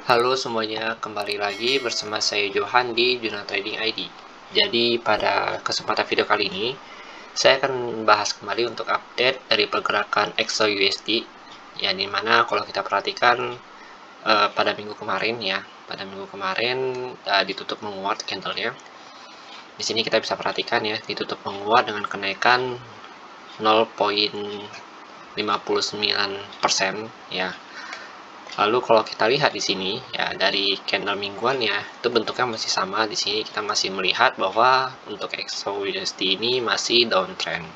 Halo semuanya, kembali lagi bersama saya Johan di Juna Trading ID. Jadi pada kesempatan video kali ini, saya akan membahas kembali untuk update dari pergerakan XAUUSD. Ya, dimana kalau kita perhatikan pada minggu kemarin ya, ditutup menguat candlenya. Di sini kita bisa perhatikan ya, ditutup menguat dengan kenaikan 0,59% ya. Lalu kalau kita lihat di sini ya, dari candle mingguan ya, itu bentuknya masih sama. Di sini kita masih melihat bahwa untuk XAUUSD ini masih downtrend.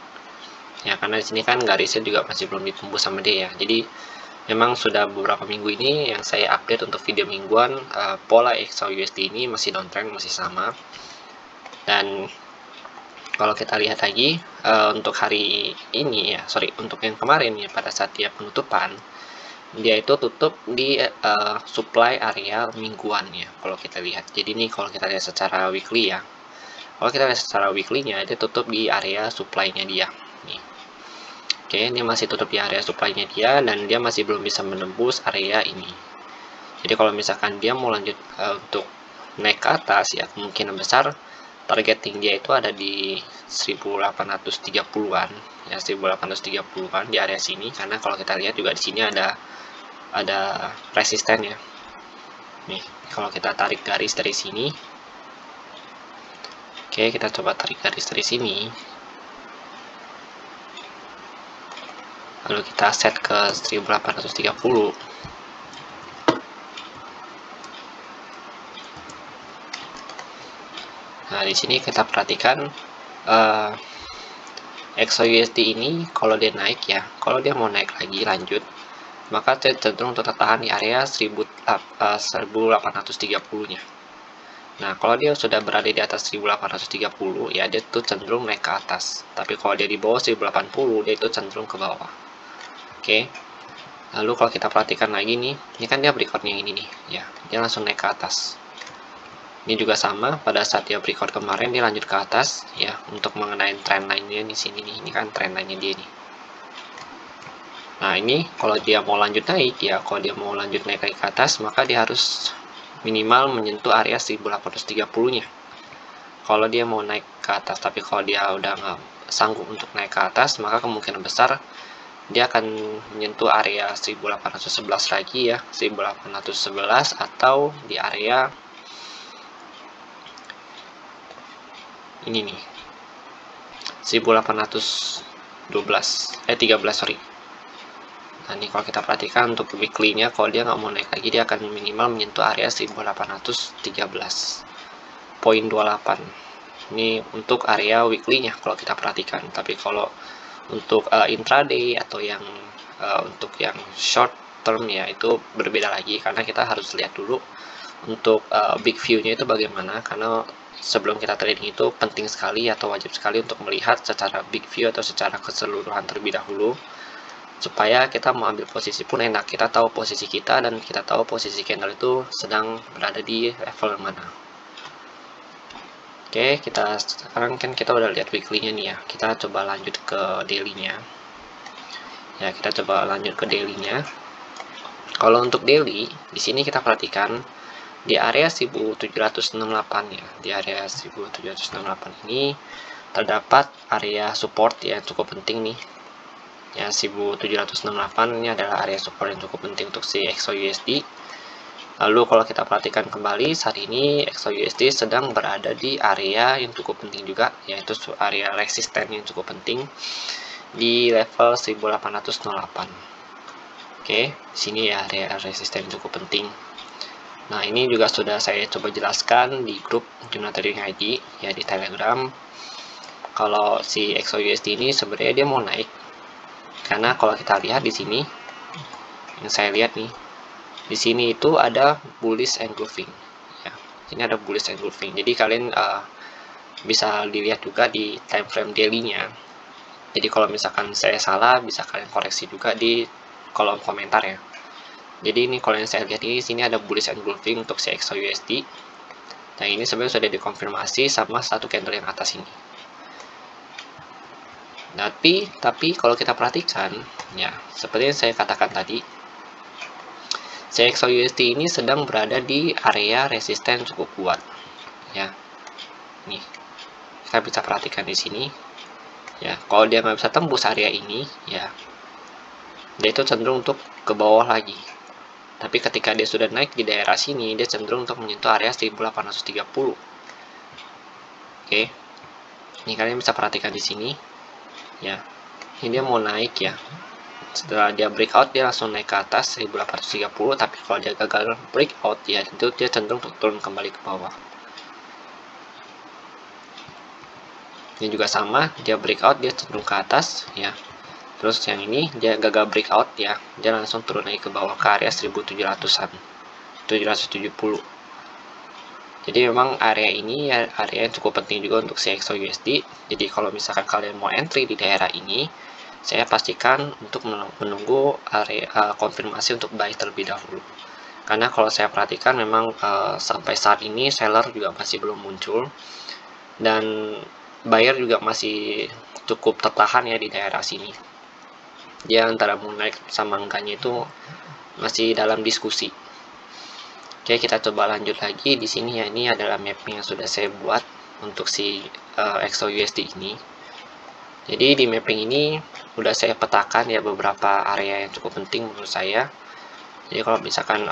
Ya, karena di sini kan garisnya juga masih belum ditembus sama dia ya. Jadi memang sudah beberapa minggu ini yang saya update untuk video mingguan, pola XAUUSD ini masih downtrend, masih sama. Dan kalau kita lihat lagi untuk hari ini ya, untuk yang kemarin ya, pada saat dia penutupan, dia itu tutup di supply area mingguan ya, kalau kita lihat. Jadi ini kalau kita lihat secara weekly ya, kalau kita lihat secara weekly-nya, dia tutup di area supply-nya dia nih. Oke, ini masih tutup di area supply-nya dia, dan dia masih belum bisa menembus area ini. Jadi kalau misalkan dia mau lanjut untuk naik ke atas ya, kemungkinan besar targeting dia itu ada di 1830-an ya, 1830-an di area sini. Karena kalau kita lihat juga di sini ada resisten ya. Nih, kalau kita tarik garis dari sini, oke, kita coba tarik garis dari sini, lalu kita set ke 1830. Nah, di sini kita perhatikan XAUUSD ini kalau dia naik ya, kalau dia mau naik lagi lanjut, maka dia cenderung untuk tertahan di area 1830-nya. Nah, kalau dia sudah berada di atas 1830, ya dia tuh cenderung naik ke atas. Tapi kalau dia di bawah 1080, dia itu cenderung ke bawah. Oke. Lalu kalau kita perhatikan lagi nih, ini kan dia breakout-nya ini nih, ya. Dia langsung naik ke atas. Ini juga sama, pada saat dia breakout kemarin dia lanjut ke atas ya, untuk mengenai trend line-nya di sini nih. Ini kan trend line-nya dia nih. Nah, ini kalau dia mau lanjut naik ya, kalau dia mau lanjut naik ke atas, maka dia harus minimal menyentuh area 1830-nya. Kalau dia mau naik ke atas, tapi kalau dia udah nggak sanggup untuk naik ke atas, maka kemungkinan besar dia akan menyentuh area 1811 lagi ya, 1811 atau di area ini nih, 13 sorry. Nah, ini kalau kita perhatikan untuk weekly-nya, kalau dia nggak mau naik lagi, dia akan minimal menyentuh area 1813.28. Ini untuk area weekly-nya kalau kita perhatikan. Tapi kalau untuk intraday atau yang untuk yang short term ya, itu berbeda lagi, karena kita harus lihat dulu untuk big view-nya itu bagaimana. Karena sebelum kita trading itu penting sekali atau wajib sekali untuk melihat secara big view atau secara keseluruhan terlebih dahulu, supaya kita mau ambil posisi pun enak, kita tahu posisi kita dan kita tahu posisi candle itu sedang berada di level mana. Oke, sekarang kan kita udah lihat weekly-nya nih ya, kita coba lanjut ke daily-nya ya. Kita coba lanjut ke daily-nya. Kalau untuk daily, di sini kita perhatikan di area 1768 ya, di area 1768 ini terdapat area support yang cukup penting nih ya. 1768 ini adalah area support yang cukup penting untuk si XAUUSD. Lalu kalau kita perhatikan kembali, saat ini XAUUSD sedang berada di area yang cukup penting juga, yaitu area resisten yang cukup penting di level 1808. Oke, sini ya area resisten cukup penting. Nah, ini juga sudah saya coba jelaskan di grup Juna Trading ID ya, di Telegram. Kalau si XAUUSD ini sebenarnya dia mau naik, karena kalau kita lihat di sini, yang saya lihat nih, di sini itu ada bullish engulfing ya. Ini ada bullish engulfing. Jadi kalian bisa dilihat juga di time frame daily-nya. Jadi kalau misalkan saya salah, bisa kalian koreksi juga di kolom komentar ya. Jadi ini kalau yang saya lihat ini, sini ada bullish engulfing untuk si XAUUSD. Nah, ini sebenarnya sudah dikonfirmasi sama satu candle yang atas ini. Tapi kalau kita perhatikan ya, seperti yang saya katakan tadi, CXO USD ini sedang berada di area resisten cukup kuat ya. Nih, kita bisa perhatikan di sini ya, kalau dia nggak bisa tembus area ini ya, dia itu cenderung untuk ke bawah lagi. Tapi ketika dia sudah naik di daerah sini, dia cenderung untuk menyentuh area 1830. Oke, ini kalian bisa perhatikan di sini ya, ini dia mau naik ya. Setelah dia breakout, dia langsung naik ke atas 1830, tapi kalau dia gagal breakout ya, itu dia cenderung untuk turun kembali ke bawah. Ini juga sama, dia breakout, dia cenderung ke atas ya. Terus yang ini dia gagal breakout ya, dia langsung turun lagi ke bawah ke area 1700-an, 770. Jadi memang area ini ya area yang cukup penting juga untuk CXO USD. Jadi kalau misalkan kalian mau entry di daerah ini, saya pastikan untuk menunggu area konfirmasi untuk buy terlebih dahulu. Karena kalau saya perhatikan memang sampai saat ini seller juga masih belum muncul, dan buyer juga masih cukup tertahan ya di daerah sini. Dia antara mau naik sama enggaknya itu masih dalam diskusi. Oke, kita coba lanjut lagi di sini ya. Ini adalah mapping yang sudah saya buat untuk si XO USD ini. Jadi di mapping ini udah saya petakan ya beberapa area yang cukup penting menurut saya. Jadi kalau misalkan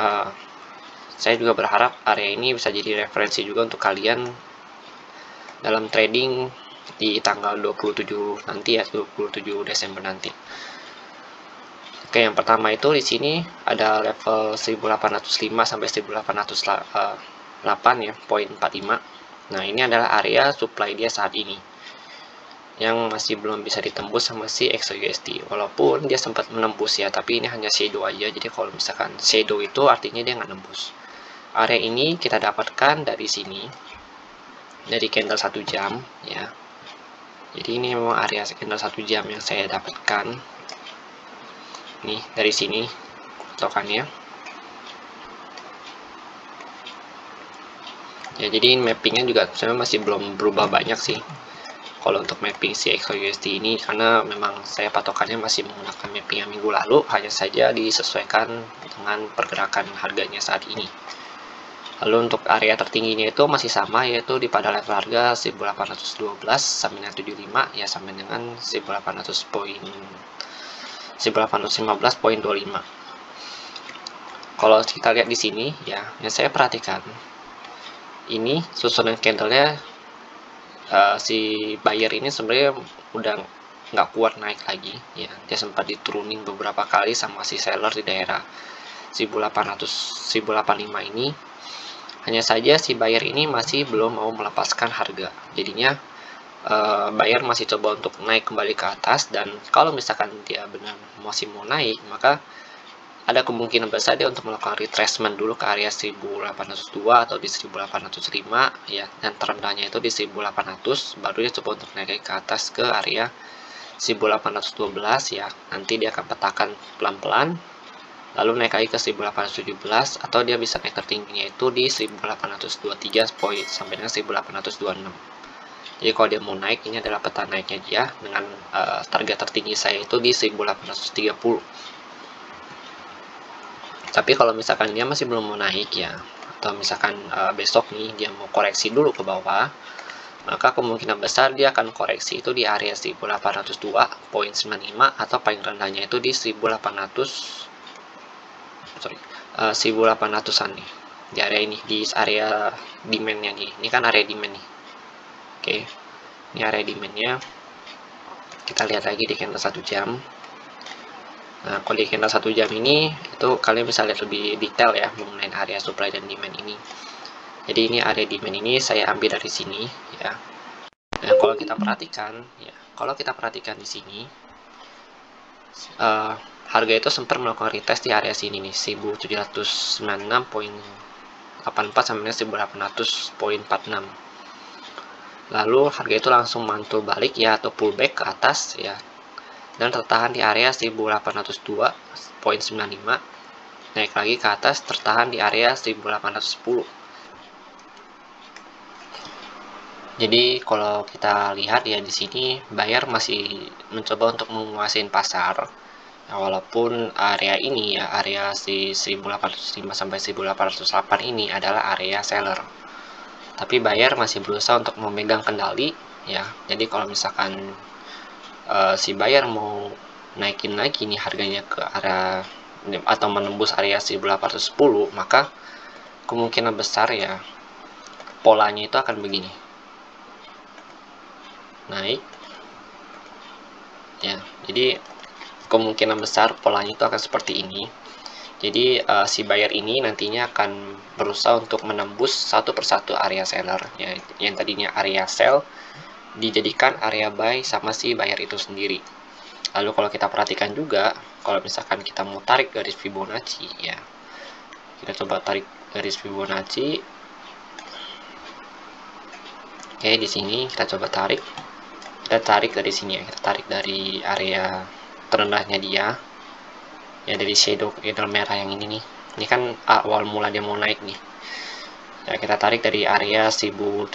saya juga berharap area ini bisa jadi referensi juga untuk kalian dalam trading di tanggal 27 nanti ya, 27 Desember nanti. Oke, yang pertama itu di sini ada level 1805 sampai 1808 ya, poin 45. Nah, ini adalah area supply dia saat ini yang masih belum bisa ditembus sama si XO USD. Walaupun dia sempat menembus ya, tapi ini hanya shadow aja. Jadi kalau misalkan shadow itu artinya dia nggak nembus. Area ini kita dapatkan dari sini, dari candle 1 jam ya. Jadi ini memang area candle 1 jam yang saya dapatkan. Nih dari sini patokannya. Ya, jadi mappingnya juga sebenarnya masih belum berubah banyak sih kalau untuk mapping si XO USD ini, karena memang saya patokannya masih menggunakan mapping yang minggu lalu, hanya saja disesuaikan dengan pergerakan harganya saat ini. Lalu untuk area tertingginya itu masih sama, yaitu di pada level harga 1812 sampai dengan 75 ya, sampai dengan 1815.25. Kalau kita lihat di sini ya, yang saya perhatikan ini susunan candlenya si buyer ini sebenarnya udah nggak kuat naik lagi ya, dia sempat diturunin beberapa kali sama si seller di daerah 1800-1085 ini. Hanya saja si buyer ini masih belum mau melepaskan harga, jadinya buyer masih coba untuk naik kembali ke atas, dan kalau misalkan dia benar masih mau naik, maka ada kemungkinan besar dia untuk melakukan retracement dulu ke area 1802 atau di 1805 ya, dan terendahnya itu di 1800, baru dia coba untuk naik ke atas ke area 1812 ya. Nanti dia akan petakan pelan-pelan, lalu naik lagi ke 1817, atau dia bisa naik tertingginya itu di 1823 poin sampai dengan 1826. Jadi kalau dia mau naik, ini adalah peta naiknya dia dengan target tertinggi saya itu di 1830. Tapi kalau misalkan dia masih belum mau naik ya, atau misalkan besok nih dia mau koreksi dulu ke bawah, maka kemungkinan besar dia akan koreksi itu di area 1802.95, atau paling rendahnya itu di 1800-an nih, di area ini, di area demandnya nih. Ini kan area demand nih. Oke, ini area demandnya. Kita lihat lagi di candle 1 jam. Nah, kalau di candle 1 jam ini, itu kalian bisa lihat lebih detail ya mengenai area supply dan demand ini. Jadi ini area demand ini saya ambil dari sini ya. Nah, kalau kita perhatikan di sini, harga itu sempat melakukan retest di area sini nih, 1796.84 sampai 1800.46. Lalu harga itu langsung mantul balik ya, atau pullback ke atas ya, dan tertahan di area 1802.95, naik lagi ke atas, tertahan di area 1810. Jadi kalau kita lihat ya di sini buyer masih mencoba untuk menguasai pasar Nah, walaupun area ini ya, area 1805 sampai 1808 ini adalah area seller. Tapi buyer masih berusaha untuk memegang kendali ya. Jadi kalau misalkan si buyer mau naikin lagi nih harganya ke arah atau menembus area 1810, maka kemungkinan besar ya polanya itu akan begini. Naik. Ya, jadi kemungkinan besar polanya itu akan seperti ini. Jadi si buyer ini nantinya akan berusaha untuk menembus satu persatu area seller ya, yang tadinya area sell dijadikan area buy sama si buyer itu sendiri. Lalu kalau kita perhatikan juga, kalau misalkan kita mau tarik garis Fibonacci ya, kita coba tarik garis Fibonacci. Oke, di sini kita coba tarik. Kita tarik dari sini ya, kita tarik dari area terendahnya dia. Ya, dari shadow candle merah yang ini nih. Ini kan awal mula dia mau naik nih. Ya, kita tarik dari area 1798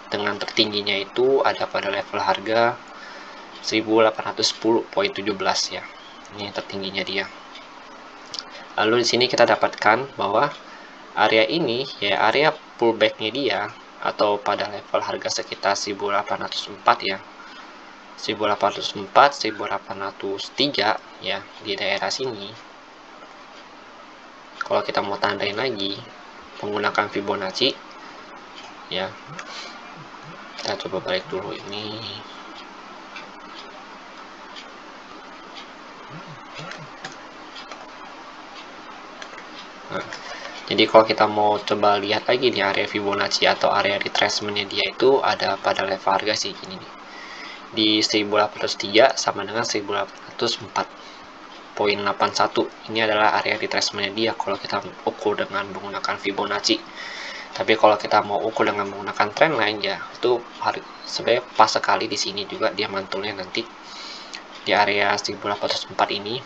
dengan tertingginya itu ada pada level harga 1810.17 ya. Ini tertingginya dia. Lalu di sini kita dapatkan bahwa area ini ya area pullback-nya dia atau pada level harga sekitar 1804 ya. 1804, 1803 ya, di daerah sini. Kalau kita mau tandain lagi menggunakan Fibonacci ya, kita coba balik dulu ini. Nah, jadi kalau kita mau coba lihat lagi di area Fibonacci atau area retracement-nya dia itu ada pada level harga sih gini nih. Di 1803 sama dengan 1804.81. Ini adalah area retracement-nya dia kalau kita ukur dengan menggunakan Fibonacci. Tapi kalau kita mau ukur dengan menggunakan trendline ya, itu sebenarnya pas sekali di sini juga dia mantulnya nanti di area 1804 ini.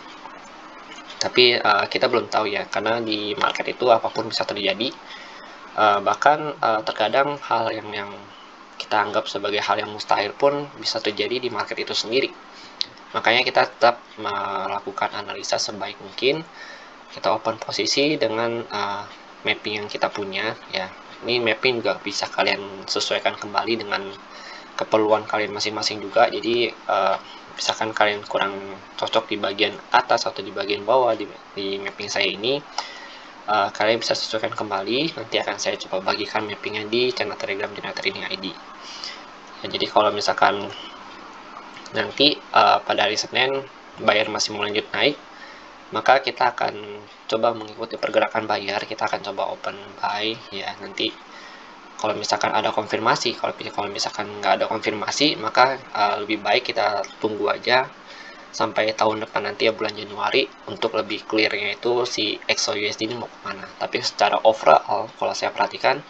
Tapi kita belum tahu ya, karena di market itu apapun bisa terjadi. Bahkan terkadang hal yang kita anggap sebagai hal yang mustahil pun bisa terjadi di market itu sendiri. Makanya kita tetap melakukan analisa sebaik mungkin. Kita open posisi dengan mapping yang kita punya ya. Ini mapping juga bisa kalian sesuaikan kembali dengan keperluan kalian masing-masing juga. Jadi misalkan kalian kurang cocok di bagian atas atau di bagian bawah di mapping saya ini, kalian bisa sesuaikan kembali. Nanti akan saya coba bagikan mappingnya di channel Telegram Dinar Trading ID. Ya, jadi kalau misalkan nanti pada hari Senin buyer masih mau lanjut naik, maka kita akan coba mengikuti pergerakan buyer. Kita akan coba open buy ya. Nanti kalau misalkan ada konfirmasi, kalau misalkan nggak ada konfirmasi, maka lebih baik kita tunggu aja sampai tahun depan nanti ya, bulan Januari, untuk lebih clearnya itu si XOUSD ini mau kemana. Tapi secara overall kalau saya perhatikan,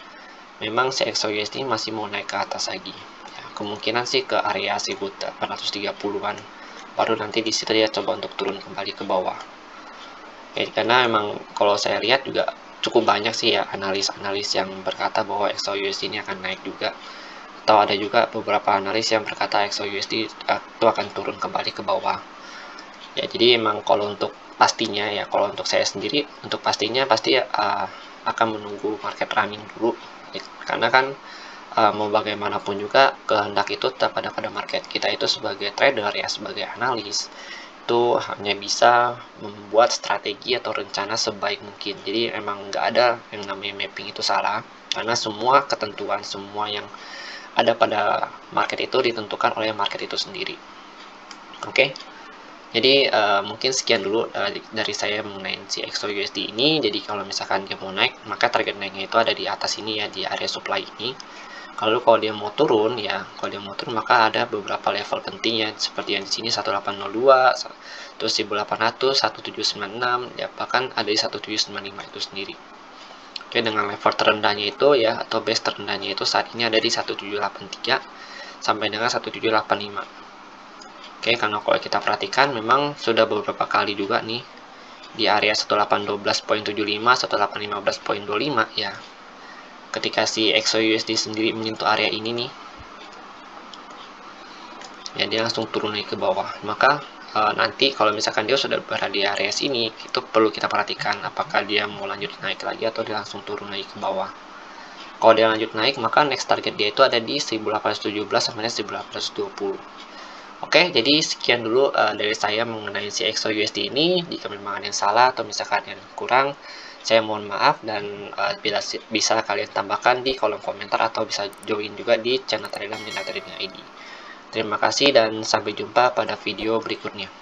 memang si XOUSD masih mau naik ke atas lagi ya, kemungkinan sih ke area 1830-an, baru nanti di situ dia coba untuk turun kembali ke bawah. Oke, karena memang kalau saya lihat juga cukup banyak sih ya analis-analis yang berkata bahwa XOUSD ini akan naik juga, atau ada juga beberapa analis yang berkata XOUSD itu akan turun kembali ke bawah ya. Jadi emang kalau untuk pastinya ya, kalau untuk saya sendiri, untuk pastinya pasti akan menunggu market running dulu ya, karena kan mau bagaimanapun juga kehendak itu tetap ada pada market. Kita itu sebagai trader ya, sebagai analis itu hanya bisa membuat strategi atau rencana sebaik mungkin. Jadi emang nggak ada yang namanya mapping itu salah, karena semua ketentuan, semua yang ada pada market itu ditentukan oleh market itu sendiri. Oke, jadi mungkin sekian dulu dari saya mengenai si XOUSD ini. Jadi kalau misalkan dia mau naik, maka target naiknya itu ada di atas ini ya, di area supply ini. Kalau dia mau turun ya, maka ada beberapa level penting ya, seperti yang di sini 1802, terus 1800, 1796 ya, bahkan ada di 1795 itu sendiri. Oke, dengan level terendahnya itu ya, atau base terendahnya itu saat ini ada di 1783 sampai dengan 1785. Oke, karena kalau kita perhatikan memang sudah beberapa kali juga nih di area 1812.75, 1815.25 ya. Ketika si XOUSD sendiri menyentuh area ini nih, ya dia langsung turun naik ke bawah. Maka nanti kalau misalkan dia sudah berada di area sini, itu perlu kita perhatikan apakah dia mau lanjut naik lagi atau dia langsung turun lagi ke bawah. Kalau dia lanjut naik, maka next target dia itu ada di 1817 sampai 1820. Oke, jadi sekian dulu dari saya mengenai si XOUSD ini. Jika memang ada yang salah atau misalkan yang kurang, saya mohon maaf, dan bisa kalian tambahkan di kolom komentar atau bisa join juga di channel Telegram Jendela Trading ID. Terima kasih dan sampai jumpa pada video berikutnya.